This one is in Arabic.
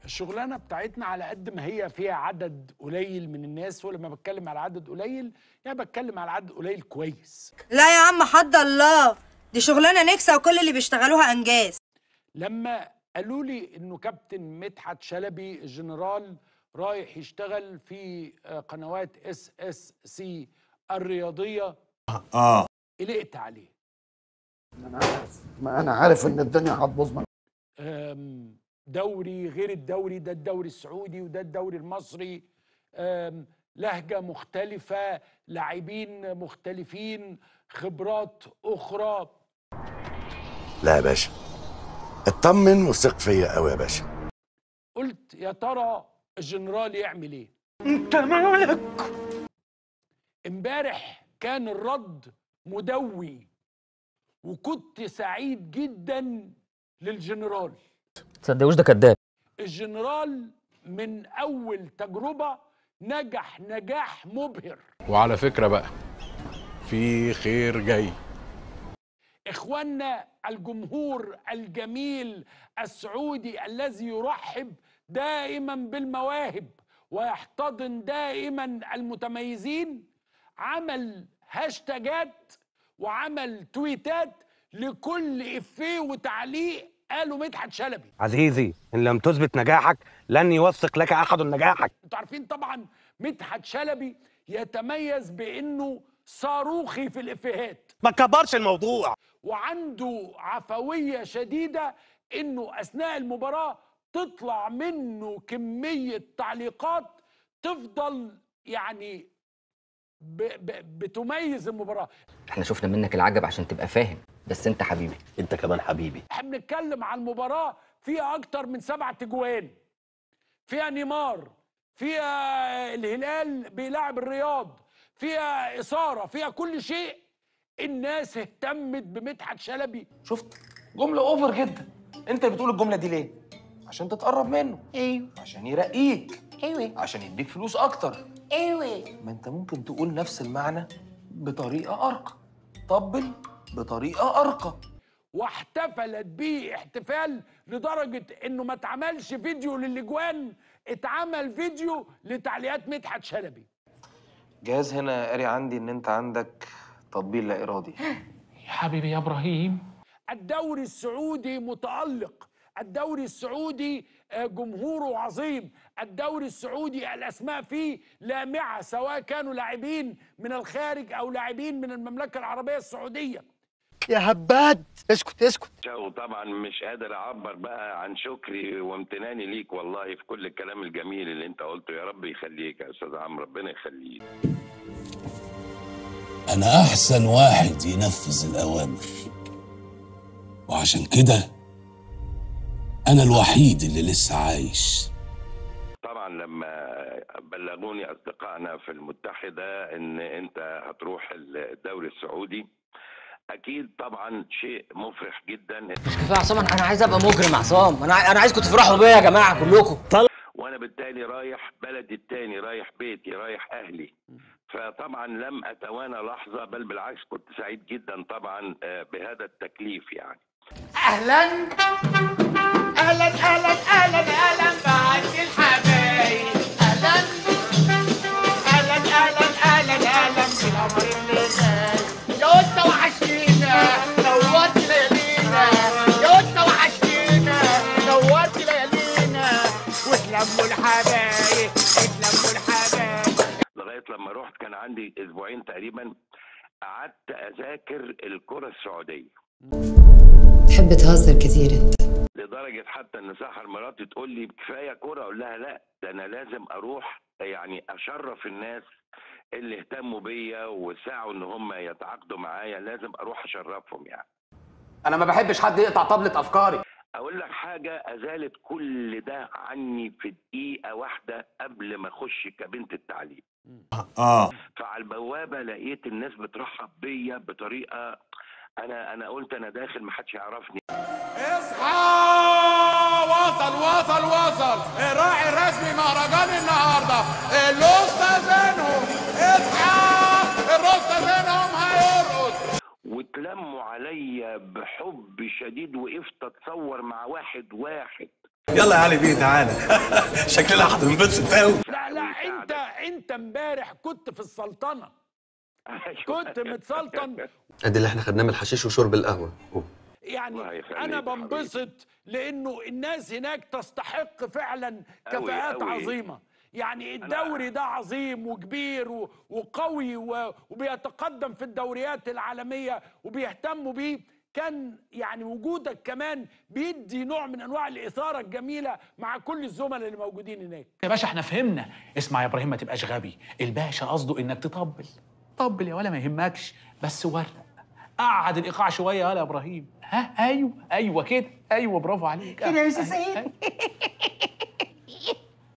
الشغلانه بتاعتنا على قد ما هي فيها عدد قليل من الناس، ولما بتكلم على عدد قليل يعني بتكلم على عدد قليل كويس. لا يا عم حد الله، دي شغلانه نكسه وكل اللي بيشتغلوها انجاز. لما قالوا لي انه كابتن مدحت شلبي الجنرال رايح يشتغل في قنوات SSC الرياضيه قلقت عليه. ما انا عارف ان الدنيا هتبوظ. دوري غير الدوري ده، الدوري السعودي وده الدوري المصري، لهجة مختلفة، لاعبين مختلفين، خبرات أخرى. لا يا باشا، اطمن وثق فيا قوي يا باشا. قلت يا ترى الجنرال يعمل ايه؟ انت مالك؟ امبارح كان الرد مدوي وكنت سعيد جدا للجنرال. تصدقوش ده كداب. الجنرال من أول تجربة نجح نجاح مبهر. وعلى فكرة بقى في خير جاي. إخواننا الجمهور الجميل السعودي الذي يرحب دائما بالمواهب ويحتضن دائما المتميزين، عمل هاشتاجات وعمل تويتات لكل إفيه وتعليق قالوا مدحت شلبي. عزيزي، إن لم تثبت نجاحك لن يوثق لك أحد نجاحك. انتوا عارفين طبعا مدحت شلبي يتميز بأنه صاروخي في الإفيهات، ما تكبرش الموضوع، وعنده عفوية شديدة انه اثناء المباراة تطلع منه كمية تعليقات تفضل يعني بتميز المباراة. احنا شفنا منك العجب عشان تبقى فاهم، بس انت حبيبي. انت كمان حبيبي. احنا بنتكلم عن المباراة فيها اكتر من 7 تجوان، فيها نيمار، فيها الهلال بيلعب الرياض، فيها إثارة، فيها كل شيء. الناس اهتمت بمدحت شلبي. شفت جمله اوفر جدا. انت بتقول الجمله دي ليه؟ عشان تتقرب منه. ايوه. عشان يرقيك. ايوه. عشان يديك فلوس اكتر. ايوه. ما انت ممكن تقول نفس المعنى بطريقه ارقى. طبل بطريقه ارقى. واحتفلت بيه احتفال لدرجة انه ما اتعملش فيديو للاجوان، اتعمل فيديو لتعليقات مدحت شلبي. جهاز هنا قاري عندي ان انت عندك تطبيل لا ارادي. يا حبيبي يا ابراهيم. الدوري السعودي متألق، الدوري السعودي جمهوره عظيم، الدوري السعودي الأسماء فيه لامعة، سواء كانوا لاعبين من الخارج أو لاعبين من المملكة العربية السعودية. يا هباد اسكت اسكت. وطبعا مش قادر اعبر بقى عن شكري وامتناني ليك والله في كل الكلام الجميل اللي انت قلته. يا رب يخليك يا استاذ عمرو، ربنا يخليك. انا احسن واحد ينفذ الاوامر، وعشان كده انا الوحيد اللي لسه عايش. طبعا لما بلغوني اصدقائنا في المتحده ان انت هتروح الدوري السعودي، اكيد طبعا شيء مفرح جدا. مش كفايه يا عصام، انا عايز ابقى مجرم يا عصام، انا عايزكم تفرحوا بيا يا جماعه كلكم. وانا بالتالي رايح بلدي التاني، رايح بيتي، رايح اهلي. فطبعا لم اتوانى لحظه، بل بالعكس كنت سعيد جدا طبعا بهذا التكليف يعني. اهلا اهلا اهلا اهلا اهلا بعد الحبايب. اهلا اهلا اهلا اهلا اهلا بالقمر اللي جاي. يا قلت وحشتينا نورت ليالينا، يا قلت وحشتينا نورت ليالينا، واتلموا الحبايب اتلموا الحبايب. لغايه لما رحت كان عندي اسبوعين تقريبا، قعدت اذاكر الكره السعوديه. تحب تهزر كتير انت، لدرجه حتى ان سحر مراتي تقول لي كفايه كوره، اقول لها لا، ده انا لازم اروح يعني اشرف الناس اللي اهتموا بيا وسعوا ان هم يتعاقدوا معايا، لازم اروح اشرفهم يعني. انا ما بحبش حد يقطع طبلة افكاري. اقول لك حاجه، ازالت كل ده عني في دقيقه واحده قبل ما اخش كابينه التعليم. فعلى البوابه لقيت الناس بترحب بيا بطريقه، انا قلت انا داخل ما حدش يعرفني. اصحى، وصل الراعي الرسمي مهرجان النهارده الاسطى زينهم. اصحى، الاسطى زينهم هيرقص. واتلموا عليا بحب شديد، وقفت اتصور مع واحد يلا يا علي بيه تعالى. شكلنا هتنبسط قوي. لا انت امبارح كنت في السلطنه، كنت متسلطن. ادي اللي احنا خدناه من الحشيش وشرب القهوه. يعني انا بنبسط لانه الناس هناك تستحق فعلا كفاءات عظيمه. يعني الدوري ده عظيم وكبير وقوي وبيتقدم في الدوريات العالميه وبيهتموا بيه. كان يعني وجودك كمان بيدي نوع من انواع الاثاره الجميله مع كل الزملاء اللي موجودين هناك. يا باشا احنا فهمنا. اسمع يا ابراهيم، ما تبقاش غبي. الباشا قصده انك تطبل. طبل يا ولا ما يهمكش، بس ورق. قعد الايقاع شويه يا ابراهيم. ها ايوه كده، ايوه برافو عليك كده يا استاذ سيد.